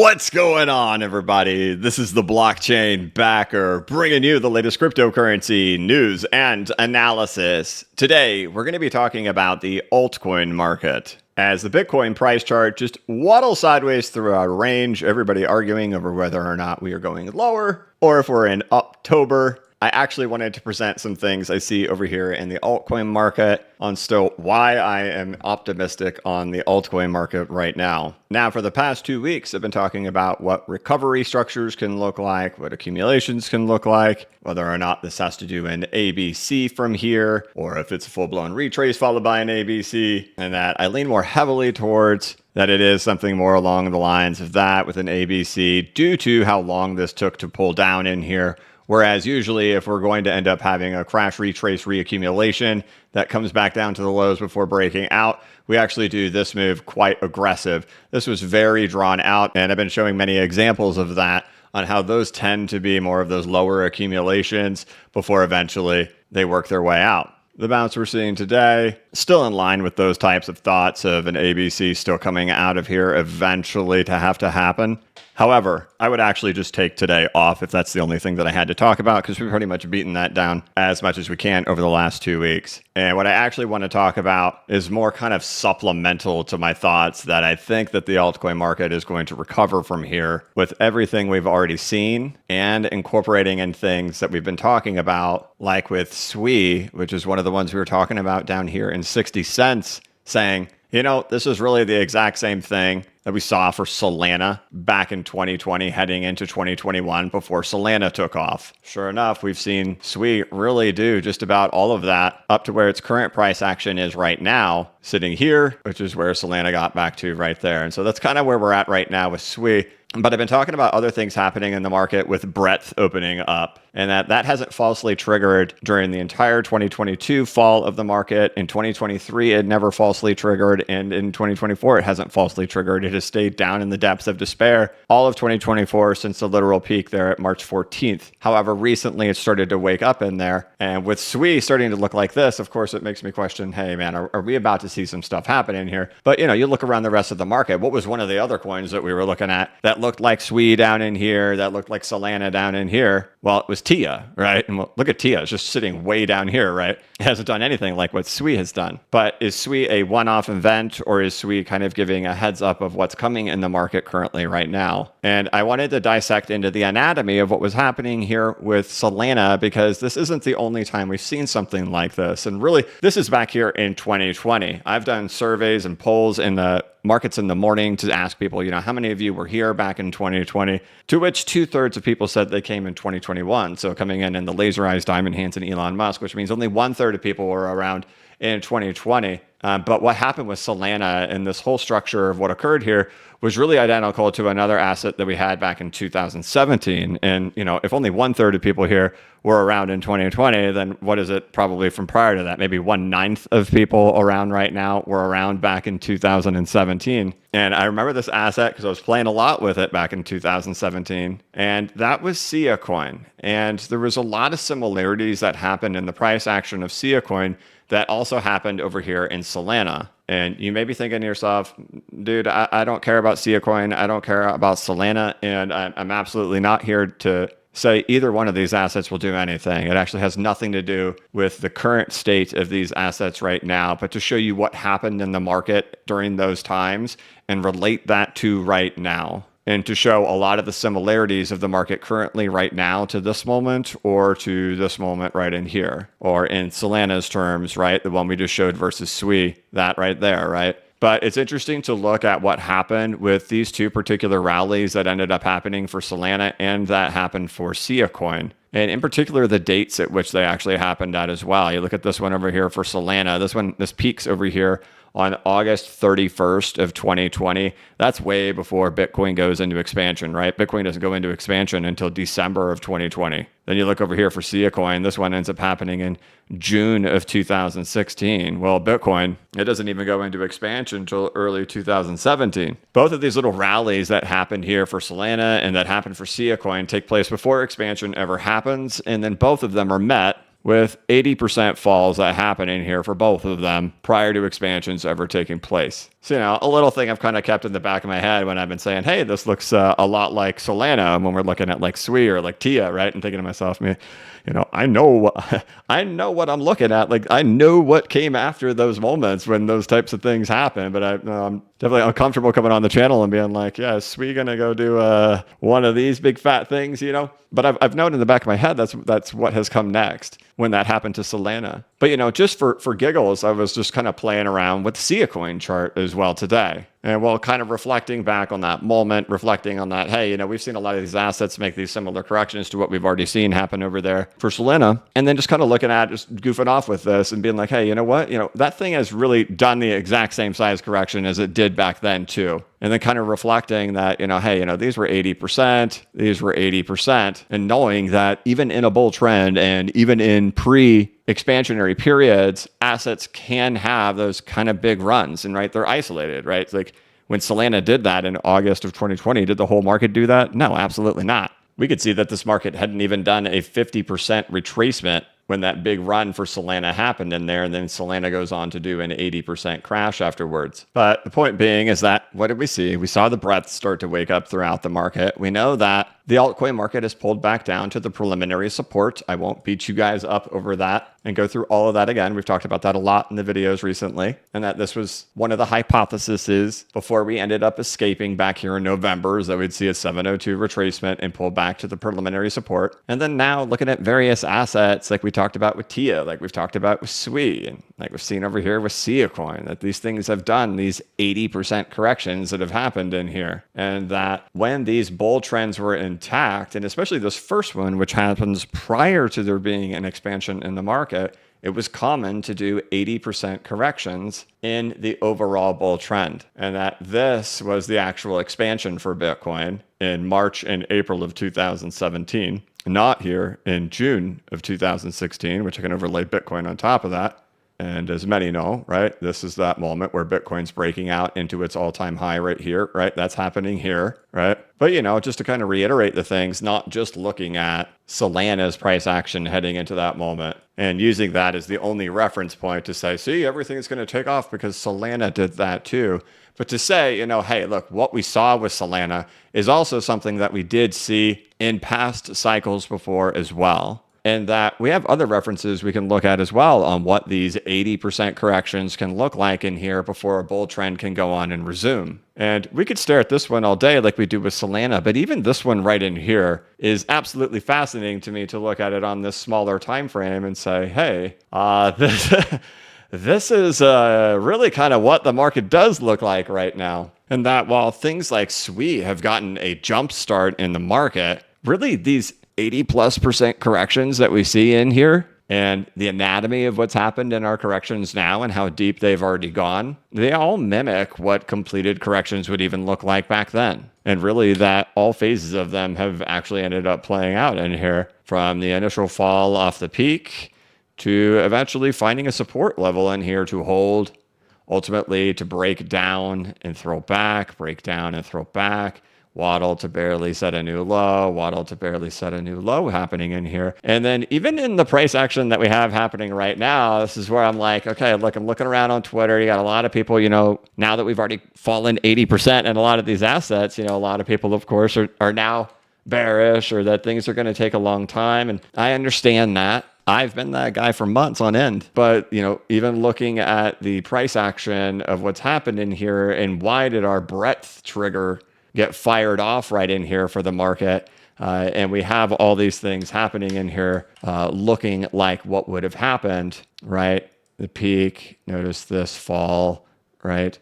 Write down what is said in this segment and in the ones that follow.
What's going on, everybody? This is the Blockchain Backer, bringing you the latest cryptocurrency news and analysis. Today, we're going to be talking about the altcoin market, as the Bitcoin price chart just waddles sideways through a range, everybody arguing over whether or not we are going lower or if we're in October. I actually wanted to present some things I see over here in the altcoin market on still why I am optimistic on the altcoin market right now. Now, for the past 2 weeks, I've been talking about what recovery structures can look like, what accumulations can look like, whether or not this has to do an ABC from here, or if it's a full-blown retrace followed by an ABC, and that I lean more heavily towards that it is something more along the lines of that with an ABC due to how long this took to pull down in here. Whereas usually if we're going to end up having a crash, retrace, reaccumulation that comes back down to the lows before breaking out, we actually do this move quite aggressive. This was very drawn out, and I've been showing many examples of that on how those tend to be more of those lower accumulations before eventually they work their way out. The bounce we're seeing today, still in line with those types of thoughts of an ABC still coming out of here eventually to happen. However, I would actually just take today off if that's the only thing that I had to talk about, because we've pretty much beaten that down as much as we can over the last 2 weeks. And what I actually want to talk about is more kind of supplemental to my thoughts that I think that the altcoin market is going to recover from here with everything we've already seen and incorporating in things that we've been talking about, like with SWI, which is one of the ones we were talking about down here in 60 cents, saying, you know, this is really the exact same thing that we saw for Solana back in 2020 heading into 2021 before Solana took off. Sure enough, we've seen SWI really do just about all of that up to where its current price action is right now, sitting here, which is where Solana got back to right there. And so that's kind of where we're at right now with SWI. But I've been talking about other things happening in the market with breadth opening up, and that hasn't falsely triggered during the entire 2022 fall of the market. In 2023, it never falsely triggered. And in 2024, it hasn't falsely triggered. It has stayed down in the depths of despair all of 2024 since the literal peak there at March 14th. However, recently it started to wake up in there. And with SWI starting to look like this, of course, it makes me question, hey, man, are we about to see some stuff happen in here? But, you know, you look around the rest of the market. What was one of the other coins that we were looking at that looked like SWI down in here, that looked like Solana down in here? Well, it was TIA, right? And look at TIA, it's just sitting way down here, right? It hasn't done anything like what SWI has done. But is SWI a one-off event, or is SWI kind of giving a heads up of what's coming in the market currently right now? And I wanted to dissect into the anatomy of what was happening here with Solana, because this isn't the only time we've seen something like this. And really, this is back here in 2020. I've done surveys and polls in the markets in the morning to ask people, you know, how many of you were here back in 2020? To which 2/3 of people said they came in 2021. So coming in the laser eyes, diamond hands, and Elon Musk, which means only 1/3 of people were around in 2020. But what happened with Solana and this whole structure of what occurred here was really identical to another asset that we had back in 2017. And, you know, if only 1/3 of people here were around in 2020, then what is it probably from prior to that? Maybe 1/9 of people around right now were around back in 2017. And I remember this asset because I was playing a lot with it back in 2017. And that was SIA Coin. And there was a lot of similarities that happened in the price action of SIA Coin that also happened over here in Solana. And you may be thinking to yourself, dude, I don't care about SIA Coin. I don't care about Solana. And I'm absolutely not here to say either one of these assets will do anything. It actually has nothing to do with the current state of these assets right now, but to show you what happened in the market during those times and relate that to right now, and to show a lot of the similarities of the market currently right now to this moment, or to this moment right in here, or in Solana's terms, right? The one we just showed versus SWI, that right there, right? But it's interesting to look at what happened with these two particular rallies that ended up happening for Solana and that happened for SIA Coin. And in particular, the dates at which they actually happened at as well. You look at this one over here for Solana. This peaks over here on August 31st of 2020. That's way before Bitcoin goes into expansion, right? Bitcoin doesn't go into expansion until December of 2020. Then you look over here for SIA Coin. This one ends up happening in June of 2016. Well, Bitcoin, it doesn't even go into expansion until early 2017. Both of these little rallies that happened here for Solana and that happened for SIA Coin take place before expansion ever happens. And then both of them are met with 80% falls that happen in here for both of them prior to expansions ever taking place. So, a little thing I've kind of kept in the back of my head when I've been saying, hey, this looks a lot like Solana when we're looking at like SWI or like TIA, right? And thinking to myself, I know what I'm looking at. Like, I know what came after those moments when those types of things happen. But I'm definitely uncomfortable coming on the channel and being like, yeah, is SWI going to go do one of these big fat things, But I've known in the back of my head that's what has come next when that happened to Solana. But, just for giggles, I was just kind of playing around with the Coin chart as well today. And while kind of reflecting back on that moment, reflecting on that, hey, we've seen a lot of these assets make these similar corrections to what we've already seen happen over there for Solana. And then just kind of looking at, just goofing off with this and being like, hey, you know what? That thing has really done the exact same size correction as it did back then too. And then kind of reflecting that, hey, these were 80%, these were 80%, and knowing that even in a bull trend and even in pre-expansionary periods, assets can have those kind of big runs, and right, they're isolated, right? It's like when Solana did that in August of 2020, did the whole market do that? No, absolutely not. We could see that this market hadn't even done a 50% retracement when that big run for Solana happened in there, and then Solana goes on to do an 80% crash afterwards. But the point being is that, what did we see? We saw the breadth start to wake up throughout the market. We know that the altcoin market has pulled back down to the preliminary support. I won't beat you guys up over that and go through all of that again. We've talked about that a lot in the videos recently, and that this was one of the hypotheses before we ended up escaping back here in November, is that we'd see a 702 retracement and pull back to the preliminary support. And then now looking at various assets, like we talked about with TIA, like we've talked about with SWI, and like we've seen over here with Coin, that these things have done these 80% corrections that have happened in here. And that when these bull trends were intact, and especially this first one, which happens prior to there being an expansion in the market, it was common to do 80% corrections in the overall bull trend. And that this was the actual expansion for Bitcoin in March and April of 2017, not here in June of 2016, which I can overlay Bitcoin on top of that. And as many know, right, this is that moment where Bitcoin's breaking out into its all-time high right here, right? That's happening here, right? But, just to kind of reiterate the things, not just looking at Solana's price action heading into that moment and using that as the only reference point to say, see, everything's going to take off because Solana did that too. But to say, hey, look, what we saw with Solana is also something that we did see in past cycles before as well. And that we have other references we can look at as well on what these 80% corrections can look like in here before a bull trend can go on and resume. And we could stare at this one all day like we do with Solana, but even this one right in here is absolutely fascinating to me to look at it on this smaller time frame and say, hey, this is really kind of what the market does look like right now. And that while things like SWI have gotten a jump start in the market, really these 80+% corrections that we see in here and the anatomy of what's happened in our corrections now and how deep they've already gone, they all mimic what completed corrections would even look like back then. And really that all phases of them have actually ended up playing out in here, from the initial fall off the peak to eventually finding a support level in here to hold, ultimately to break down and throw back, break down and throw back, Waddle to barely set a new low, Waddle to barely set a new low happening in here. And then even in the price action that we have happening right now, this is where I'm like, okay, look, I'm looking around on Twitter. You got a lot of people, now that we've already fallen 80% in a lot of these assets, a lot of people, of course, are now bearish, or that things are going to take a long time. And I understand that. I've been that guy for months on end. But, even looking at the price action of what's happened in here and why did our breadth trigger get fired off right in here for the market. And we have all these things happening in here looking like what would have happened, right? The peak, notice this fall, right?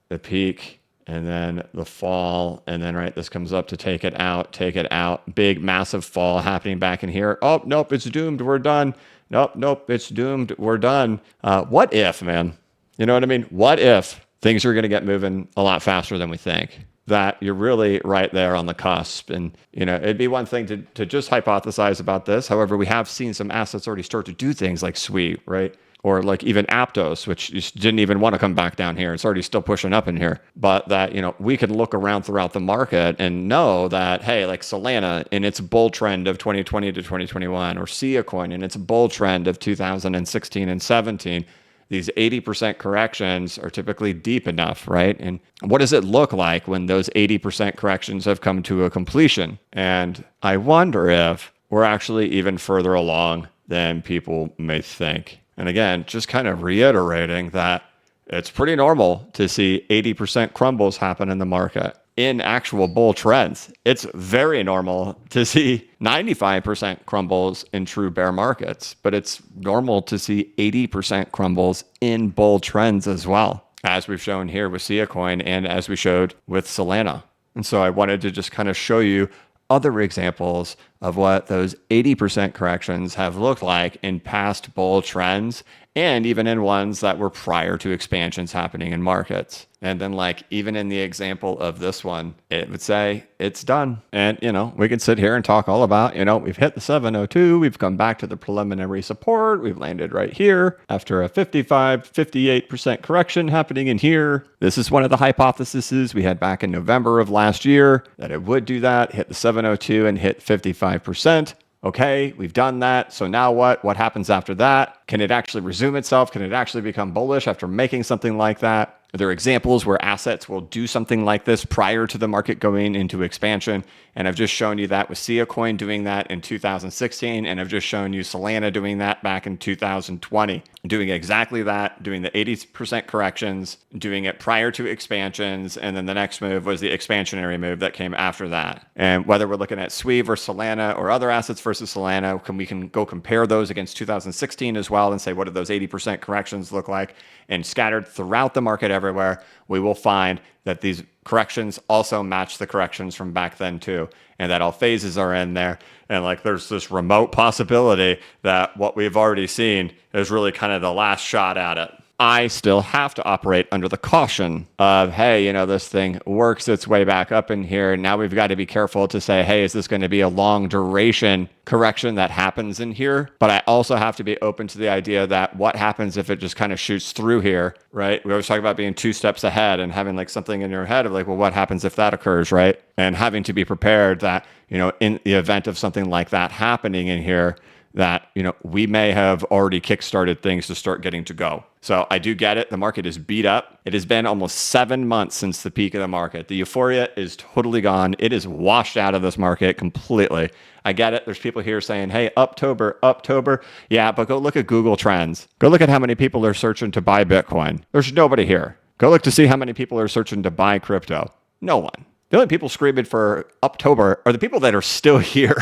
The peak, and then the fall, and then, right, this comes up to take it out. Big, massive fall happening back in here. Oh, nope, it's doomed, we're done. Nope, it's doomed, we're done. What if, man? You know what I mean? What if things are going to get moving a lot faster than we think? That you're really right there on the cusp. And, it'd be one thing to just hypothesize about this. However, we have seen some assets already start to do things like SWI, right? or like even Aptos, which just didn't even want to come back down here. It's already still pushing up in here. But that, we can look around throughout the market and know that, hey, like Solana in its bull trend of 2020 to 2021, or Coin in its bull trend of 2016 and 17, these 80% corrections are typically deep enough, right? And what does it look like when those 80% corrections have come to a completion? And I wonder if we're actually even further along than people may think. And again, just kind of reiterating that it's pretty normal to see 80% crumbles happen in the market in actual bull trends. It's very normal to see 95% crumbles in true bear markets, but it's normal to see 80% crumbles in bull trends as well, as we've shown here with Coin and as we showed with Solana. And so I wanted to just kind of show you other examples of what those 80% corrections have looked like in past bull trends, and even in ones that were prior to expansions happening in markets. And then like even in the example of this one, it would say it's done. And, we can sit here and talk all about, we've hit the 702, we've come back to the preliminary support, we've landed right here after a 58% correction happening in here. This is one of the hypotheses we had back in November of last year, that it would do that, hit the 702 and hit 55%. Okay, we've done that. So now what? What happens after that? Can it actually resume itself? Can it actually become bullish after making something like that? Are there examples where assets will do something like this prior to the market going into expansion? And I've just shown you that with Coin doing that in 2016, and I've just shown you Solana doing that back in 2020. Doing exactly that, doing the 80% corrections, doing it prior to expansions, and then the next move was the expansionary move that came after that. And whether we're looking at SWE versus Solana or other assets versus Solana, we can go compare those against 2016 as well and say, what do those 80% corrections look like? And scattered throughout the market everywhere, we will find that these corrections also match the corrections from back then too, and that all phases are in there. And like there's this remote possibility that what we've already seen is really kind of the last shot at it. I still have to operate under the caution of, hey, this thing works its way back up in here. Now we've got to be careful to say, hey, is this going to be a long duration correction that happens in here? But I also have to be open to the idea that what happens if it just kind of shoots through here, right? We always talk about being 2 steps ahead and having like something in your head of like, well, what happens if that occurs, right? And having to be prepared that, in the event of something like that happening in here, that, we may have already kickstarted things to start getting to go. So I do get it. The market is beat up. It has been almost 7 months since the peak of the market. The euphoria is totally gone. It is washed out of this market completely. I get it. There's people here saying, hey, Uptober. Yeah, but go look at Google Trends. Go look at how many people are searching to buy Bitcoin. There's nobody here. Go look to see how many people are searching to buy crypto. No one. The only people screaming for Uptober are the people that are still here.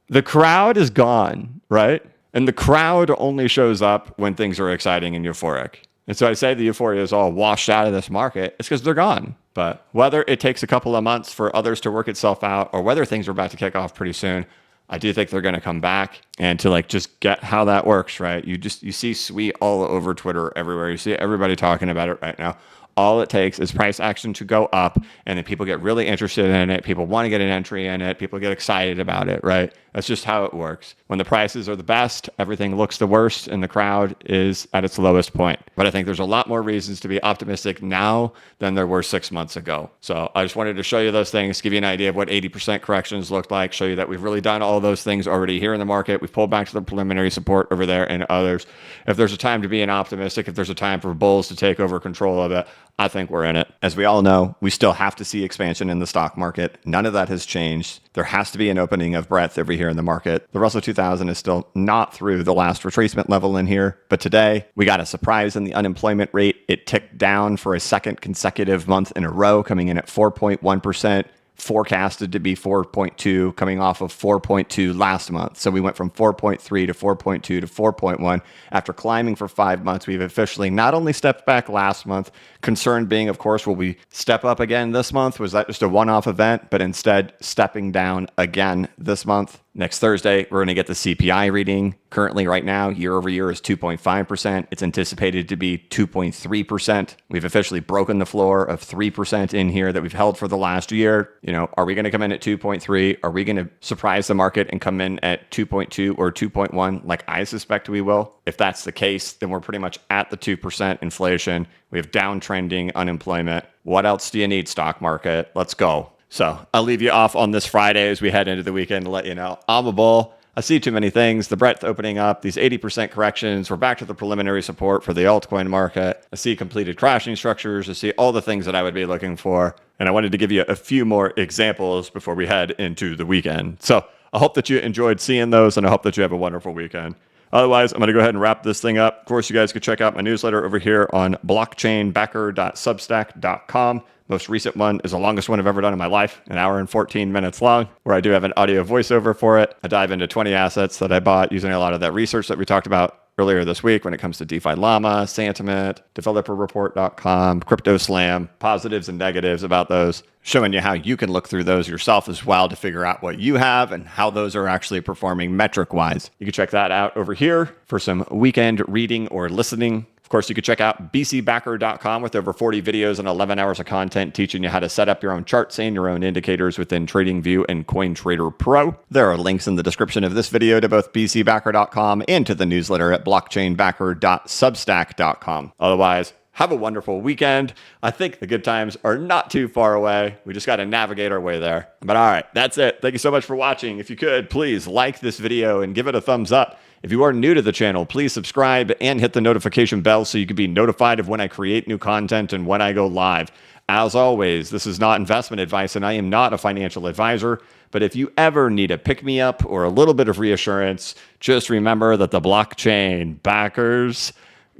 The crowd is gone, right? And the crowd only shows up when things are exciting and euphoric. And so I say the euphoria is all washed out of this market. It's because they're gone. But whether it takes a couple of months for others to work itself out or whether things are about to kick off pretty soon, I do think they're going to come back. And to like just get how that works, right? You see SWE all over Twitter everywhere. You see everybody talking about it right now. All it takes is price action to go up, and then people get really interested in it. People want to get an entry in it. People get excited about it, right? That's just how it works. When the prices are the best, everything looks the worst, and the crowd is at its lowest point. But I think there's a lot more reasons to be optimistic now than there were 6 months ago. So I just wanted to show you those things, give you an idea of what 80% corrections looked like, show you that we've really done all of those things already here in the market. We've pulled back to the preliminary support over there and others. If there's a time to be an optimistic, if there's a time for bulls to take over control of it, I think we're in it. As we all know, we still have to see expansion in the stock market. None of that has changed. There has to be an opening of breadth over here in the market. The Russell 2000 is still not through the last retracement level in here. But today, we got a surprise in the unemployment rate. It ticked down for a second consecutive month in a row, coming in at 4.1%. Forecasted to be 4.2, coming off of 4.2 last month. So we went from 4.3 to 4.2 to 4.1. After climbing for 5 months, we've officially not only stepped back last month, concern being, of course, will we step up again this month? Was that just a one-off event? But instead, stepping down again this month. Next Thursday, we're going to get the CPI reading. Currently, right now, year over year is 2.5%. It's anticipated to be 2.3%. We've officially broken the floor of 3% in here that we've held for the last year. Are we going to come in at 2.3? Are we going to surprise the market and come in at 2.2 or 2.1 like I suspect we will? If that's the case, then we're pretty much at the 2% inflation. We have downtrending unemployment. What else do you need, stock market? Let's go. So I'll leave you off on this Friday as we head into the weekend to let you know I'm a bull. I see too many things. The breadth opening up, these 80% corrections. We're back to the preliminary support for the altcoin market. I see completed crashing structures. I see all the things that I would be looking for. And I wanted to give you a few more examples before we head into the weekend. So I hope that you enjoyed seeing those, and I hope that you have a wonderful weekend. Otherwise, I'm going to go ahead and wrap this thing up. Of course, you guys can check out my newsletter over here on blockchainbacker.substack.com. Most recent one is the longest one I've ever done in my life, an hour and 14 minutes long, where I do have an audio voiceover for it. I dive into 20 assets that I bought using a lot of that research that we talked about earlier this week when it comes to DeFi Llama, Santiment, developerreport.com, Crypto Slam, positives and negatives about those, showing you how you can look through those yourself as well to figure out what you have and how those are actually performing metric-wise. You can check that out over here for some weekend reading or listening. Of course, you can check out bcbacker.com with over 40 videos and 11 hours of content teaching you how to set up your own charts and your own indicators within TradingView and CoinTrader Pro. There are links in the description of this video to both bcbacker.com and to the newsletter at blockchainbacker.substack.com. Otherwise, have a wonderful weekend. I think the good times are not too far away. We just got to navigate our way there. But all right, that's it. Thank you so much for watching. If you could, please like this video and give it a thumbs up. If you are new to the channel, please subscribe and hit the notification bell so you can be notified of when I create new content and when I go live. As always, this is not investment advice and I am not a financial advisor. But if you ever need a pick-me-up or a little bit of reassurance, just remember that the blockchain backers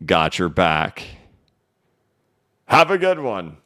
got your back. Have a good one.